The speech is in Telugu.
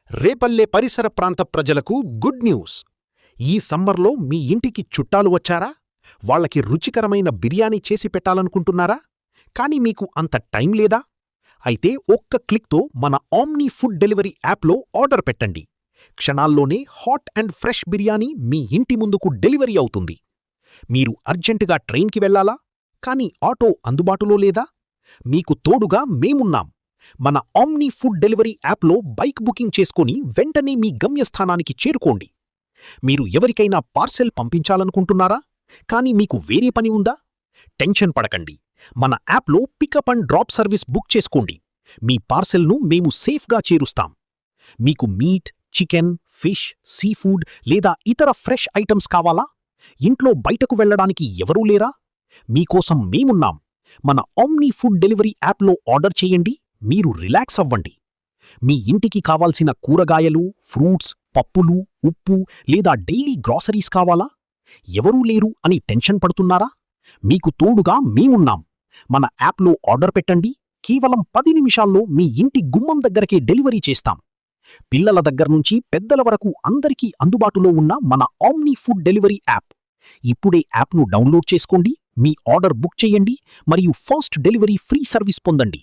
రేపల్లె పరిసర ప్రాంత ప్రజలకు గుడ్ న్యూస్. ఈ సమ్మర్లో మీ ఇంటికి చుట్టాలు వచ్చారా? వాళ్ళకి రుచికరమైన బిర్యానీ చేసి పెట్టాలనుకుంటున్నారా? కానీ మీకు అంత టైం లేదా? అయితే ఒక్క క్లిక్తో మన ఆమ్ని ఫుడ్ డెలివరీ యాప్లో ఆర్డర్ పెట్టండి. క్షణాల్లోనే హాట్ అండ్ ఫ్రెష్ బిర్యానీ మీ ఇంటి ముందుకు డెలివరీ అవుతుంది. మీరు అర్జెంటుగా ట్రైన్కి వెళ్ళాలా? కానీ ఆటో అందుబాటులో లేదా? మీకు తోడుగా మేమున్నాం. మన ఆమ్ని ఫుడ్ డెలివరీ యాప్లో బైక్ బుకింగ్ చేసుకుని వెంటనే మీ గమ్యస్థానానికి చేరుకోండి. మీరు ఎవరికైనా పార్సెల్ పంపించాలనుకుంటున్నారా? కానీ మీకు వేరే పని ఉందా? టెన్షన్ పడకండి. మన యాప్లో pickup and drop service book చేసుకోండి. మీ పార్సెల్ను మేము సేఫ్గా చేరుస్తాం. మీకు మీట్, చికెన్, ఫిష్, సీఫుడ్ లేదా ఇతర ఫ్రెష్ ఐటమ్స్ కావాలా? ఇంట్లో బయటకు వెళ్ళడానికి ఎవరూ లేరా? మీకోసం మేమున్నాం. మన ఆమ్ని ఫుడ్ డెలివరీ యాప్లో ఆర్డర్ చేయండి. మీరు రిలాక్స్ అవ్వండి. మీ ఇంటికి కావాల్సిన కూరగాయలు, ఫ్రూట్స్, పప్పులు, ఉప్పు లేదా డైలీ గ్రాసరీస్ కావాలా? ఎవరూ లేరు అని టెన్షన్ పడుతున్నారా? మీకు తోడుగా మేమున్నాం. మన యాప్లో ఆర్డర్ పెట్టండి. కేవలం 10 నిమిషాల్లో మీ ఇంటి గుమ్మం దగ్గరకే డెలివరీ చేస్తాం. పిల్లల దగ్గర్నుంచి పెద్దల వరకు అందరికీ అందుబాటులో ఉన్న మన ఆమ్ని ఫుడ్ డెలివరీ యాప్. ఇప్పుడే యాప్ను డౌన్లోడ్ చేసుకోండి, మీ ఆర్డర్ బుక్ చేయండి మరియు ఫాస్ట్ డెలివరీ ఫ్రీ సర్వీస్ పొందండి.